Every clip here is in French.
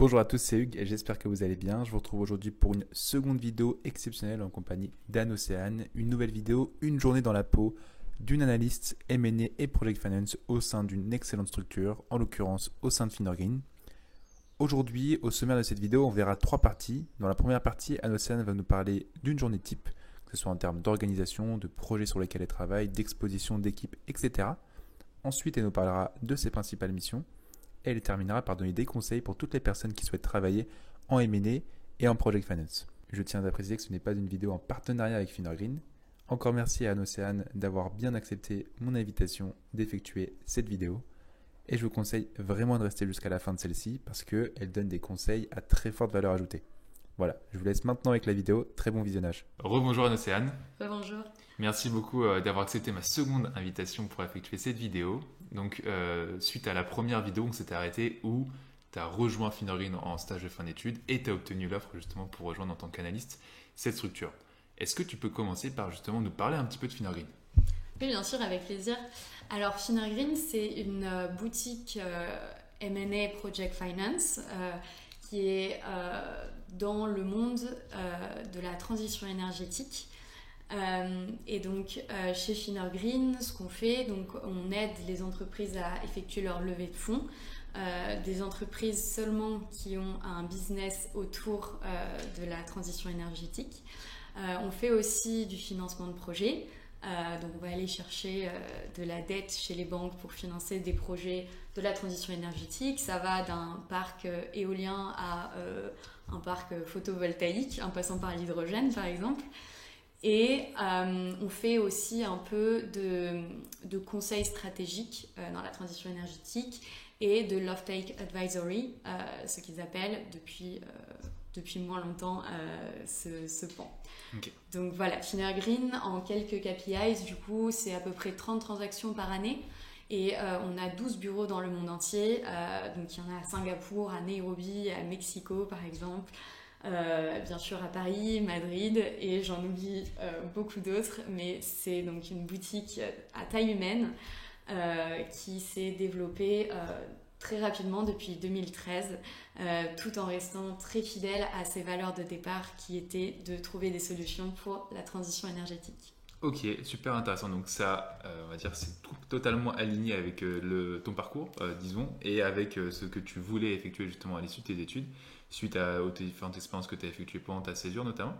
Bonjour à tous, c'est Hugues et j'espère que vous allez bien. Je vous retrouve aujourd'hui pour une seconde vidéo exceptionnelle en compagnie d'Anne-Océane. Une nouvelle vidéo, une journée dans la peau d'une analyste M&A et Project Finance au sein d'une excellente structure, en l'occurrence au sein de Finnergreen. Aujourd'hui, au sommaire de cette vidéo, on verra trois parties. Dans la première partie, Anne-Océane va nous parler d'une journée type, que ce soit en termes d'organisation, de projets sur lesquels elle travaille, d'exposition, d'équipe, etc. Ensuite, elle nous parlera de ses principales missions. Et elle terminera par donner des conseils pour toutes les personnes qui souhaitent travailler en M&A et en Project Finance. Je tiens à préciser que ce n'est pas une vidéo en partenariat avec Finnergreen. Encore merci à Anne-Océane d'avoir bien accepté mon invitation d'effectuer cette vidéo. Et je vous conseille vraiment de rester jusqu'à la fin de celle-ci parce qu'elle donne des conseils à très forte valeur ajoutée. Voilà, je vous laisse maintenant avec la vidéo. Très bon visionnage. Rebonjour Anne-Océane. Bonjour. Merci beaucoup d'avoir accepté ma seconde invitation pour effectuer cette vidéo. Donc, suite à la première vidéo, on s'était arrêté où tu as rejoint Finnergreen en stage de fin d'études et tu as obtenu l'offre justement pour rejoindre en tant qu'analyste cette structure. Est-ce que tu peux commencer par justement nous parler un petit peu de Finnergreen ? Oui, bien sûr, avec plaisir. Alors, Finnergreen, c'est une boutique M&A Project Finance qui est dans le monde de la transition énergétique. Et donc chez Finnergreen, ce qu'on fait, donc on aide les entreprises à effectuer leur levée de fonds, des entreprises seulement qui ont un business autour de la transition énergétique. On fait aussi du financement de projets, donc on va aller chercher de la dette chez les banques pour financer des projets de la transition énergétique. Ça va d'un parc éolien à un parc photovoltaïque, en passant par l'hydrogène par exemple. Et on fait aussi un peu de conseils stratégiques dans la transition énergétique et de l'off-take advisory, ce qu'ils appellent depuis moins longtemps ce pan. Okay. Donc voilà, Finnergreen, en quelques KPIs, du coup, c'est à peu près 30 transactions par année. Et on a 12 bureaux dans le monde entier. Donc il y en a à Singapour, à Nairobi, à Mexico par exemple. Bien sûr à Paris, Madrid et j'en oublie beaucoup d'autres, mais c'est donc une boutique à taille humaine qui s'est développée très rapidement depuis 2013, tout en restant très fidèle à ses valeurs de départ qui étaient de trouver des solutions pour la transition énergétique. Ok, super intéressant. Donc ça, on va dire, c'est totalement aligné avec ton parcours, disons, et avec ce que tu voulais effectuer justement à l'issue de tes études, suite aux différentes expériences que tu as effectuées pendant ta césure notamment.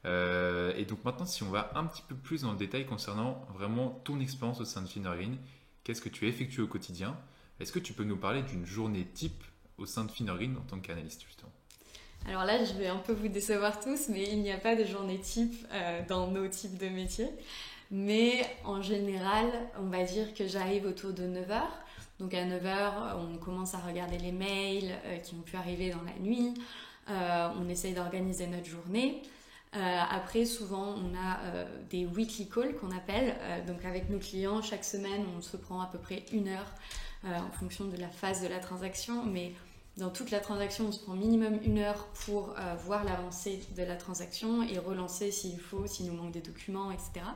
Et donc maintenant, si on va un petit peu plus dans le détail concernant vraiment ton expérience au sein de Finnergreen, qu'est-ce que tu effectues au quotidien ? Est-ce que tu peux nous parler d'une journée type au sein de Finnergreen en tant qu'analyste justement ? Alors là, je vais un peu vous décevoir tous, mais il n'y a pas de journée type dans nos types de métiers. Mais en général, on va dire que j'arrive autour de 9h. Donc à 9h, on commence à regarder les mails qui ont pu arriver dans la nuit. On essaye d'organiser notre journée. Après, souvent, on a des weekly calls qu'on appelle. Donc avec nos clients, chaque semaine, on se prend à peu près 1 heure en fonction de la phase de la transaction. Mais dans toute la transaction, on se prend minimum 1 heure pour voir l'avancée de la transaction et relancer s'il faut, s'il nous manque des documents, etc.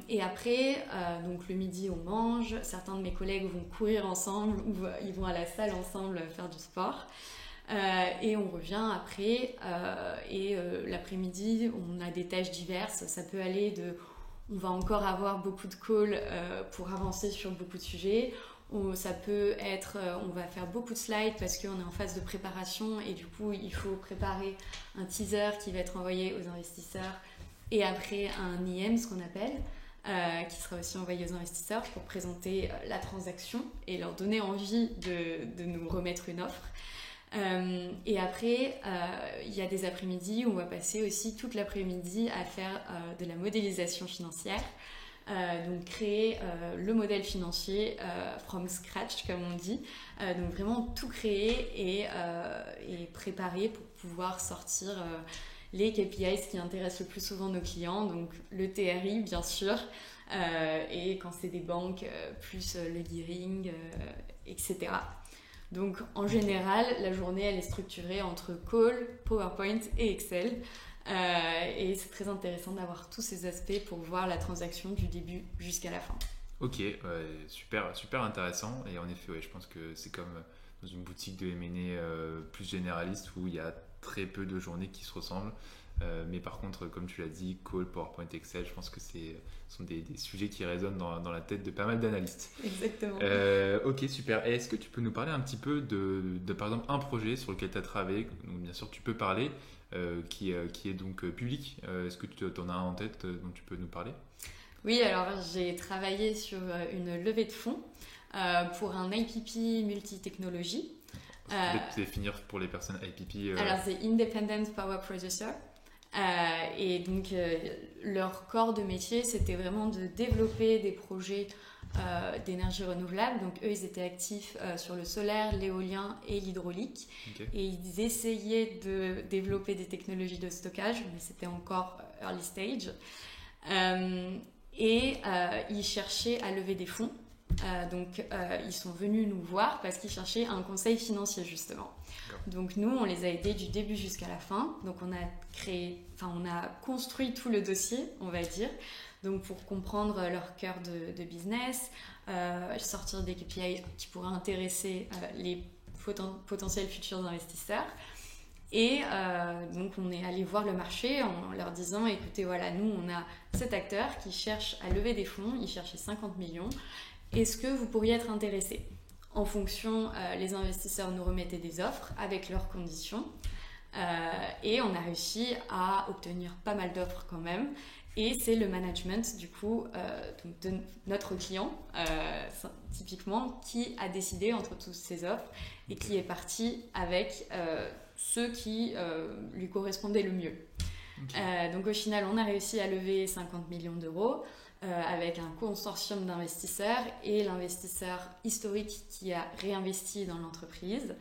Et après, donc le midi, on mange. Certains de mes collègues vont courir ensemble ou ils vont à la salle ensemble faire du sport. Et on revient après. Et l'après-midi, on a des tâches diverses. Ça peut aller on va encore avoir beaucoup de calls pour avancer sur beaucoup de sujets. Ça peut être, on va faire beaucoup de slides parce qu'on est en phase de préparation et du coup, il faut préparer un teaser qui va être envoyé aux investisseurs et après un IM, ce qu'on appelle, qui sera aussi envoyé aux investisseurs pour présenter la transaction et leur donner envie de nous remettre une offre. Et après, il y a des après-midi où on va passer aussi toute l'après-midi à faire de la modélisation financière. Donc créer le modèle financier from scratch comme on dit, donc vraiment tout créer et préparer pour pouvoir sortir les KPIs qui intéressent le plus souvent nos clients, donc le TRI bien sûr, et quand c'est des banques, plus le gearing, etc. Donc en général, la journée elle est structurée entre call, PowerPoint et Excel. Et c'est très intéressant d'avoir tous ces aspects pour voir la transaction du début jusqu'à la fin. Ok, super, super intéressant. Et en effet, ouais, je pense que c'est comme dans une boutique de M&A plus généraliste où il y a très peu de journées qui se ressemblent. Mais par contre, comme tu l'as dit, Call, PowerPoint, Excel, je pense que ce sont des sujets qui résonnent dans la tête de pas mal d'analystes. Exactement. Ok, super. Et est-ce que tu peux nous parler un petit peu de par exemple, un projet sur lequel tu as travaillé? Donc, bien sûr, tu peux parler, qui est donc public. Est-ce que tu en as un en tête dont tu peux nous parler? Oui, alors j'ai travaillé sur une levée de fonds pour un IPP multi-technologie. Peut-être définir pour les personnes IPP. Alors, c'est Independent Power Producer. Et donc, leur corps de métier, c'était vraiment de développer des projets d'énergie renouvelable. Donc, eux, ils étaient actifs sur le solaire, l'éolien et l'hydraulique. Okay. Et ils essayaient de développer des technologies de stockage, mais c'était encore early stage. Ils cherchaient à lever des fonds. Donc, ils sont venus nous voir parce qu'ils cherchaient un conseil financier, justement. Donc, nous, on les a aidés du début jusqu'à la fin. Donc, on a construit tout le dossier, on va dire. Donc, pour comprendre leur cœur de business, sortir des KPI qui pourraient intéresser les potentiels futurs investisseurs. Et donc, on est allé voir le marché en leur disant, écoutez, voilà, nous, on a cet acteur qui cherche à lever des fonds. Il cherchait 50 millions. Est-ce que vous pourriez être intéressé? En fonction, les investisseurs nous remettaient des offres avec leurs conditions. Et on a réussi à obtenir pas mal d'offres quand même. Et c'est le management, du coup, donc de notre client, typiquement, qui a décidé entre toutes ces offres et qui est parti avec ceux qui lui correspondaient le mieux. Okay. Donc au final, on a réussi à lever 50 millions d'euros. Avec un consortium d'investisseurs et l'investisseur historique qui a réinvesti dans l'entreprise.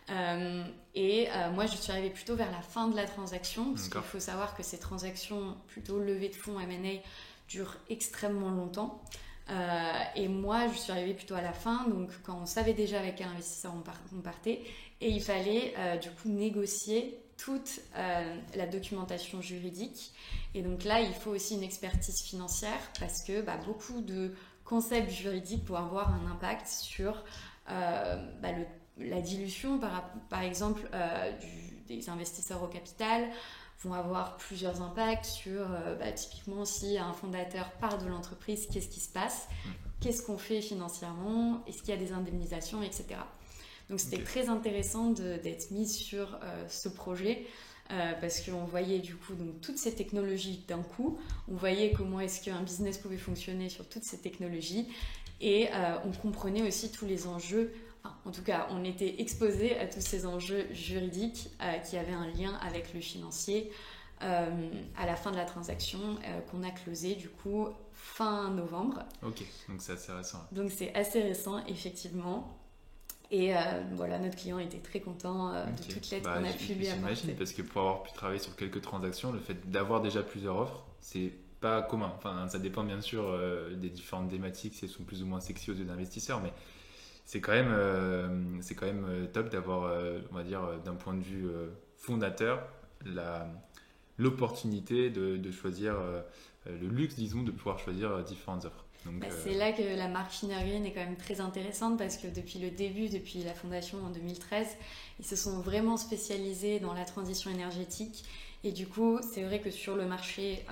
Moi, je suis arrivée plutôt vers la fin de la transaction, parce qu'il faut savoir que ces transactions, plutôt levées de fonds M&A, durent extrêmement longtemps. Et moi, je suis arrivée plutôt à la fin, donc quand on savait déjà avec quel investisseur on partait, et il fallait du coup négocier toute la documentation juridique. Et donc là, il faut aussi une expertise financière parce que beaucoup de concepts juridiques vont avoir un impact sur la dilution, par exemple, des investisseurs au capital, vont avoir plusieurs impacts sur, typiquement, si un fondateur part de l'entreprise, qu'est-ce qui se passe? Qu'est-ce qu'on fait financièrement? Est-ce qu'il y a des indemnisations, etc. Donc, c'était très intéressant d'être mise sur ce projet parce qu'on voyait du coup donc, toutes ces technologies d'un coup. On voyait comment est-ce qu'un business pouvait fonctionner sur toutes ces technologies et on comprenait aussi tous les enjeux. En tout cas, on était exposé à tous ces enjeux juridiques qui avaient un lien avec le financier à la fin de la transaction qu'on a closée du coup fin novembre. Ok, donc c'est assez récent. Donc c'est assez récent, effectivement. Et voilà, notre client était très content de toute l'aide qu'on a pu lui apporter. J'imagine, parce que pour avoir pu travailler sur quelques transactions, le fait d'avoir déjà plusieurs offres, c'est pas commun. Enfin, ça dépend bien sûr des différentes thématiques, si elles sont plus ou moins sexy aux yeux d'investisseurs, mais c'est quand même top d'avoir, on va dire, d'un point de vue fondateur, l'opportunité de choisir le luxe, disons, de pouvoir choisir différentes offres. Donc, c'est là que la marque Finargreen est quand même très intéressante parce que depuis le début, depuis la fondation en 2013, ils se sont vraiment spécialisés dans la transition énergétique et du coup, c'est vrai que sur le marché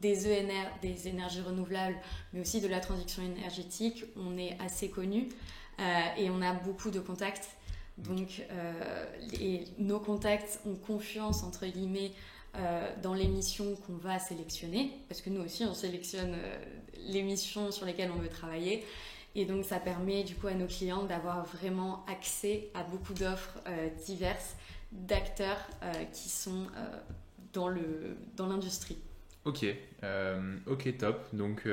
des ENR, des énergies renouvelables, mais aussi de la transition énergétique, on est assez connu et on a beaucoup de contacts. Donc, nos contacts ont confiance, entre guillemets, dans les missions qu'on va sélectionner, parce que nous aussi on sélectionne les missions sur lesquelles on veut travailler, et donc ça permet du coup à nos clients d'avoir vraiment accès à beaucoup d'offres diverses d'acteurs qui sont dans l'industrie. Ok, top. Donc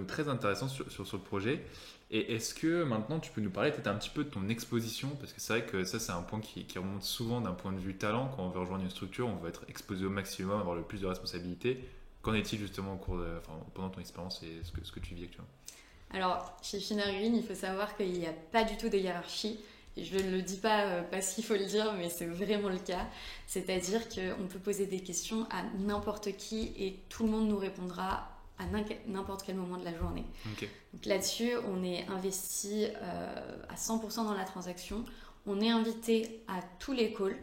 très intéressant sur le projet. Et est-ce que maintenant tu peux nous parler peut-être un petit peu de ton exposition? Parce que c'est vrai que ça c'est un point qui remonte souvent d'un point de vue talent. Quand on veut rejoindre une structure, on veut être exposé au maximum, avoir le plus de responsabilités. Qu'en est-il justement pendant ton expérience et ce que tu vis actuellement? Alors chez Finargreen, il faut savoir qu'il n'y a pas du tout de hiérarchie. Et je ne le dis pas parce qu'il faut le dire, mais c'est vraiment le cas. C'est-à-dire qu'on peut poser des questions à n'importe qui et tout le monde nous répondra à n'importe quel moment de la journée. Okay. Donc là-dessus, on est investi à 100% dans la transaction. On est invité à tous les calls,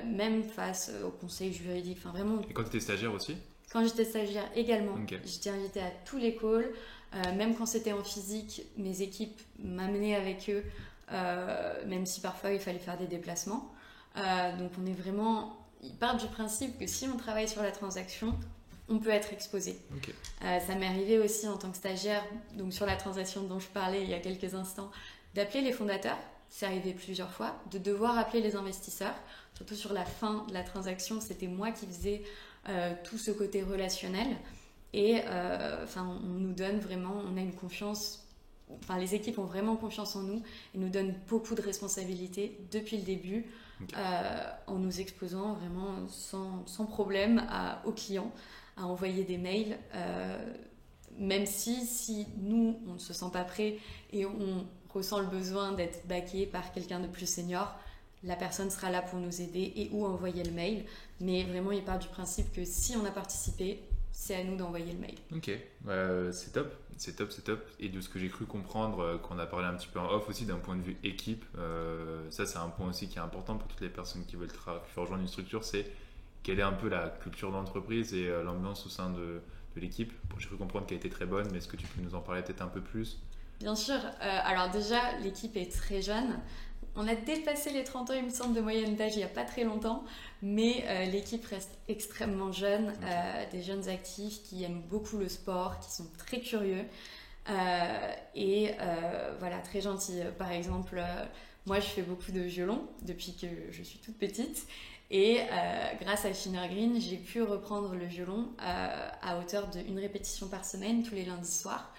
même face au conseil juridique. Enfin, vraiment. Et quand tu étais stagiaire aussi? Quand j'étais stagiaire également, Ok. j'étais invitée à tous les calls. Même quand c'était en physique, mes équipes m'amenaient avec eux, même si parfois il fallait faire des déplacements. Donc on est vraiment... Ils partent du principe que si on travaille sur la transaction, on peut être exposé. Ok. Ça m'est arrivé aussi en tant que stagiaire, donc sur la transaction dont je parlais il y a quelques instants, d'appeler les fondateurs. C'est arrivé plusieurs fois, de devoir appeler les investisseurs. Surtout sur la fin de la transaction, c'était moi qui faisais tout ce côté relationnel. Et on nous donne vraiment, on a une confiance, enfin les équipes ont vraiment confiance en nous et nous donnent beaucoup de responsabilités depuis le début, Ok. en nous exposant vraiment sans problème aux clients à envoyer des mails, même si nous on ne se sent pas prêt et on ressent le besoin d'être backé par quelqu'un de plus senior, la personne sera là pour nous aider et ou envoyer le mail. Mais vraiment il part du principe que si on a participé, c'est à nous d'envoyer le mail. Ok, c'est top, c'est top, c'est top. Et de ce que j'ai cru comprendre, qu'on a parlé un petit peu en off aussi d'un point de vue équipe, ça c'est un point aussi qui est important pour toutes les personnes qui veulent rejoindre une structure, c'est quelle est un peu la culture d'entreprise et l'ambiance au sein de l'équipe. Bon, j'ai cru comprendre qu'elle était très bonne, mais est-ce que tu peux nous en parler peut-être un peu plus? Bien sûr, alors déjà l'équipe est très jeune. On a dépassé les 30 ans, il me semble, de moyenne d'âge il n'y a pas très longtemps, mais l'équipe reste extrêmement jeune, des jeunes actifs qui aiment beaucoup le sport, qui sont très curieux voilà, très gentils. Par exemple, moi je fais beaucoup de violon depuis que je suis toute petite et grâce à Finner Green, j'ai pu reprendre le violon à hauteur d'1 répétition par semaine tous les lundis soirs.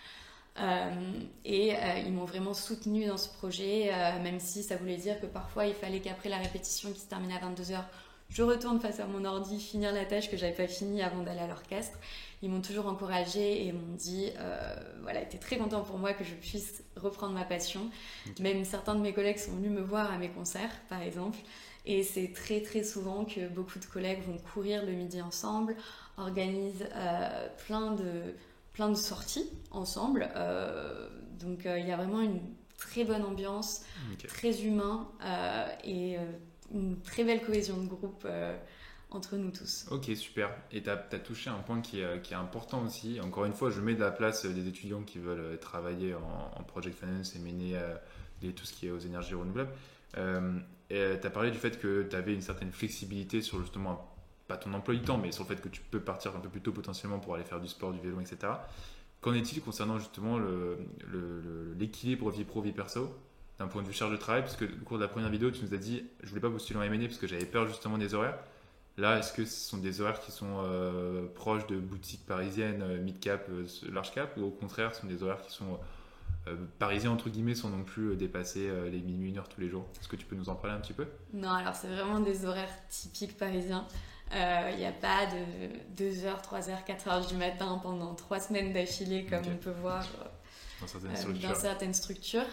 Ils m'ont vraiment soutenue dans ce projet, même si ça voulait dire que parfois il fallait qu'après la répétition qui se terminait à 22h, je retourne face à mon ordi finir la tâche que j'avais pas finie avant d'aller à l'orchestre. Ils m'ont toujours encouragée et m'ont dit, voilà, ils étaient très contents pour moi que je puisse reprendre ma passion. Okay. Même certains de mes collègues sont venus me voir à mes concerts, par exemple, et c'est très très souvent que beaucoup de collègues vont courir le midi ensemble, organisent plein de sorties ensemble. Donc il y a vraiment une très bonne ambiance, très humain et une très belle cohésion de groupe entre nous tous. Ok, super. Et tu as touché un point qui est important aussi. Encore une fois, je mets de la place des étudiants qui veulent travailler en project finance et mener tout ce qui est aux énergies renouvelables. Tu as parlé du fait que tu avais une certaine flexibilité sur justement pas ton emploi du temps, mais sur le fait que tu peux partir un peu plus tôt potentiellement pour aller faire du sport, du vélo, etc. Qu'en est-il concernant justement l'équilibre vie pro, vie perso, d'un point de vue charge de travail? Parce que au cours de la première vidéo, tu nous as dit je voulais pas postuler en M&A parce que j'avais peur justement des horaires. Là, est-ce que ce sont des horaires qui sont proches de boutiques parisiennes, mid-cap, large-cap, ou au contraire, ce sont des horaires qui sont parisiens entre guillemets, sans non plus dépasser les minuit, 1h tous les jours? Est-ce que tu peux nous en parler un petit peu? Non, alors c'est vraiment des horaires typiques parisiens. Il n'y a pas de 2h, 3h, 4h du matin pendant 3 semaines d'affilée comme on peut voir dans certaines structures.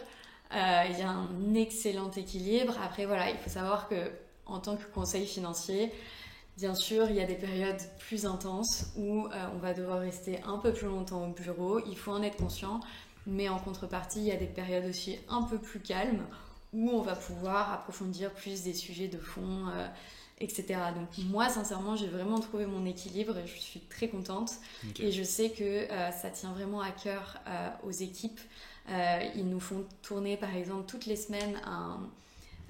Il y a un excellent équilibre. Après, voilà, il faut savoir qu'en tant que conseil financier, bien sûr, il y a des périodes plus intenses où on va devoir rester un peu plus longtemps au bureau. Il faut en être conscient. Mais en contrepartie, il y a des périodes aussi un peu plus calmes où on va pouvoir approfondir plus des sujets de fond, etc. Donc moi, sincèrement, j'ai vraiment trouvé mon équilibre et je suis très contente. Okay. Et je sais que ça tient vraiment à cœur aux équipes. Ils nous font tourner, par exemple, toutes les semaines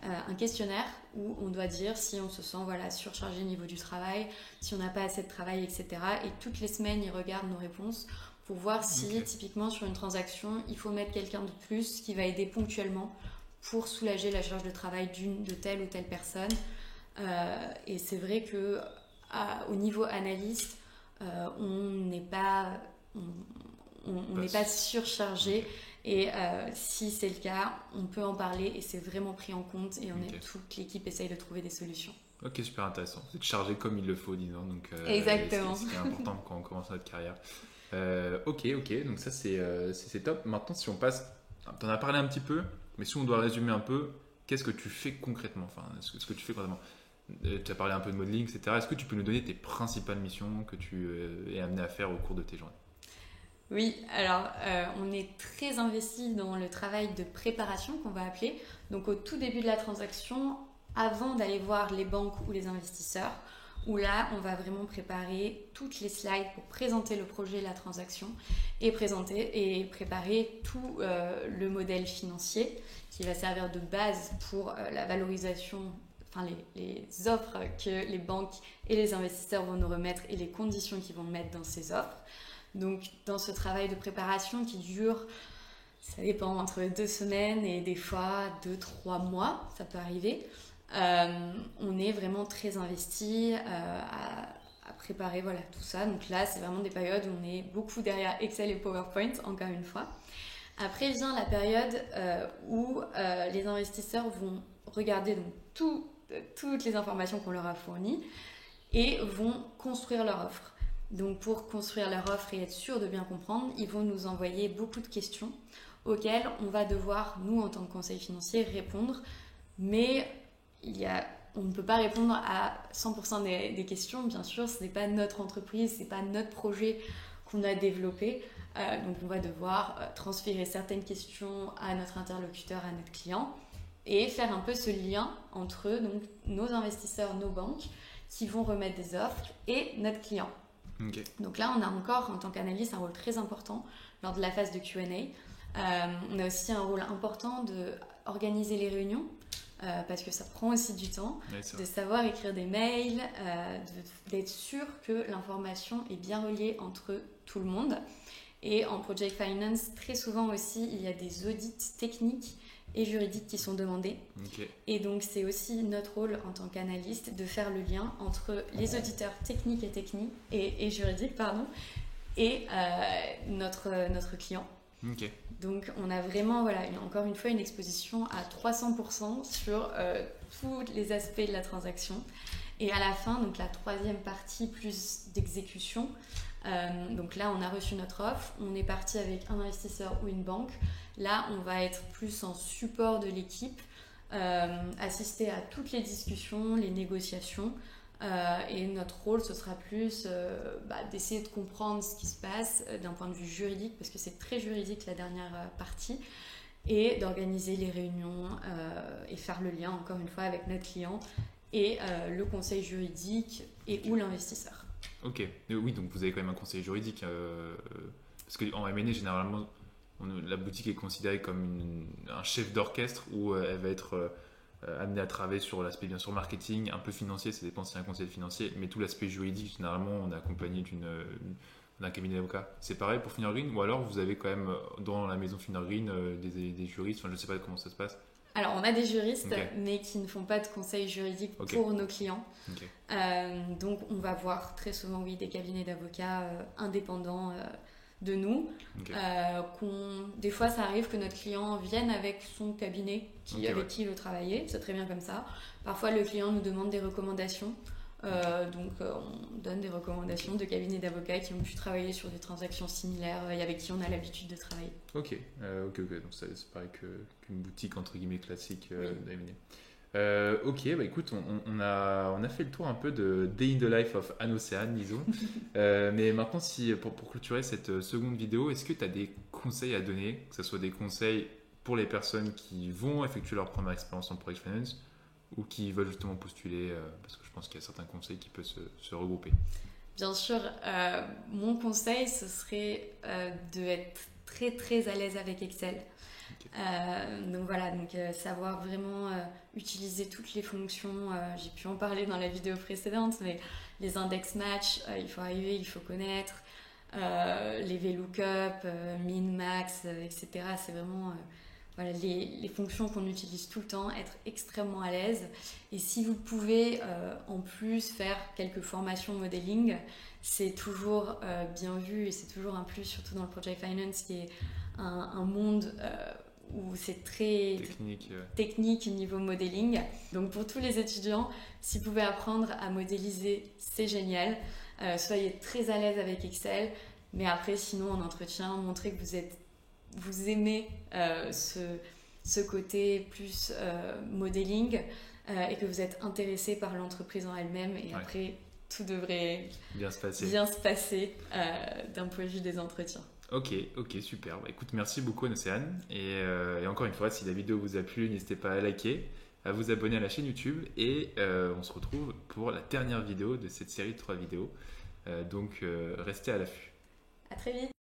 un questionnaire où on doit dire si on se sent surchargé au niveau du travail, si on n'a pas assez de travail, etc. Et toutes les semaines, ils regardent nos réponses pour voir si, typiquement, sur une transaction, il faut mettre quelqu'un de plus qui va aider ponctuellement pour soulager la charge de travail de telle ou telle personne. Et c'est vrai qu'au niveau analyste, on n'est pas surchargé. Et si c'est le cas, on peut en parler et c'est vraiment pris en compte. Et toute l'équipe essaye de trouver des solutions. Ok, super intéressant. Vous êtes chargé comme il le faut, disons. Donc, exactement. Ce qui est important quand on commence notre carrière. Ok, donc ça c'est top. Maintenant, si on passe, tu en as parlé un petit peu, mais si on doit résumer un peu, qu'est-ce que tu fais concrètement? Enfin, ce que tu fais concrètement. Tu as parlé un peu de modeling, etc. Est-ce que tu peux nous donner tes principales missions que tu es amené à faire au cours de tes journées? Oui, alors on est très investi dans le travail de préparation qu'on va appeler. Donc au tout début de la transaction, avant d'aller voir les banques ou les investisseurs, où là on va vraiment préparer toutes les slides pour présenter le projet, la transaction et préparer tout le modèle financier qui va servir de base pour la valorisation, enfin les offres que les banques et les investisseurs vont nous remettre et les conditions qu'ils vont mettre dans ces offres. Donc dans ce travail de préparation qui dure, ça dépend, entre 2 semaines et des fois 2-3 mois, ça peut arriver, on est vraiment très investi à préparer voilà, tout ça. Donc là, c'est vraiment des périodes où on est beaucoup derrière Excel et PowerPoint, encore une fois. Après vient la période où les investisseurs vont regarder donc, toutes les informations qu'on leur a fournies et vont construire leur offre. Donc pour construire leur offre et être sûr de bien comprendre, ils vont nous envoyer beaucoup de questions auxquelles on va devoir, nous en tant que conseil financier, répondre. Mais on ne peut pas répondre à 100% des questions, bien sûr, ce n'est pas notre entreprise, ce n'est pas notre projet qu'on a développé. Donc on va devoir transférer certaines questions à notre interlocuteur, à notre client, et faire un peu ce lien entre donc, nos investisseurs, nos banques, qui vont remettre des offres, et notre client. Okay. Donc là, on a encore, en tant qu'analyste, un rôle très important lors de la phase de Q&A. On a aussi un rôle important d'organiser les réunions, parce que ça prend aussi du temps, de savoir écrire des mails, d'être sûr que l'information est bien reliée entre tout le monde. Et en Project Finance, très souvent aussi, il y a des audits techniques et juridiques qui sont demandés. Okay. Et donc, c'est aussi notre rôle en tant qu'analyste de faire le lien entre les auditeurs techniques et juridiques, et notre client. Okay. Donc, on a vraiment, voilà, encore une fois, une exposition à 300% sur tous les aspects de la transaction. Et à la fin, donc la troisième partie plus d'exécution, donc là, on a reçu notre offre, on est parti avec un investisseur ou une banque. Là, on va être plus en support de l'équipe, assister à toutes les discussions, les négociations. Et notre rôle, ce sera plus d'essayer de comprendre ce qui se passe d'un point de vue juridique, parce que c'est très juridique la dernière partie, et d'organiser les réunions et faire le lien, encore une fois, avec notre client et le conseil juridique et ou l'investisseur. Ok, oui, donc vous avez quand même un conseil juridique, parce qu'en M&A, généralement, la boutique est considérée comme un chef d'orchestre où elle va être amenée à travailler sur l'aspect bien sûr marketing, un peu financier, ça dépend si c'est un conseil financier, mais tout l'aspect juridique, généralement, on est accompagné d'un cabinet d'avocats. C'est pareil pour Fingergreen, ou alors vous avez quand même dans la maison Fingergreen des juristes, enfin je ne sais pas comment ça se passe. Alors, on a des juristes, okay. mais qui ne font pas de conseil juridique okay. pour nos clients. Okay. Donc, on va voir très souvent, oui, des cabinets d'avocats indépendants de nous. Okay. Des fois, ça arrive que notre client vienne avec son cabinet avec qui il veut travailler. C'est très bien comme ça. Parfois, le client nous demande des recommandations. Donc, on donne des recommandations de cabinets d'avocats qui ont pu travailler sur des transactions similaires et avec qui on a l'habitude de travailler. Ok. Donc c'est pareil qu'une boutique entre guillemets classique oui. Ok, bah écoute, on a fait le tour un peu de Day in the Life of Anne Océane, disons. Mais maintenant, pour clôturer cette seconde vidéo, est-ce que tu as des conseils à donner, que ce soit des conseils pour les personnes qui vont effectuer leur première expérience en Project Finance ou qui veulent justement postuler, parce que je pense qu'il y a certains conseils qui peuvent se regrouper. Bien sûr, mon conseil, ce serait d'être très très à l'aise avec Excel. Okay. Donc voilà, savoir vraiment utiliser toutes les fonctions, j'ai pu en parler dans la vidéo précédente, mais les index match, il faut connaître, les VLOOKUP, min, max, etc. C'est vraiment... Voilà, les fonctions qu'on utilise tout le temps, être extrêmement à l'aise. Et si vous pouvez en plus faire quelques formations modeling, c'est toujours bien vu et c'est toujours un plus, surtout dans le Project Finance qui est un monde où c'est très technique niveau modeling. Donc pour tous les étudiants, si vous pouvez apprendre à modéliser, c'est génial. Soyez très à l'aise avec Excel, mais après sinon en entretien, montrez que vous aimez ce côté plus modeling et que vous êtes intéressé par l'entreprise en elle-même et après tout devrait bien se passer d'un point de vue des entretiens. Ok, ok, super. Bah, écoute, merci beaucoup Océane. Et encore une fois, si la vidéo vous a plu, n'hésitez pas à liker, à vous abonner à la chaîne YouTube. Et on se retrouve pour la dernière vidéo de cette série de 3 vidéos. Donc restez à l'affût. À très vite.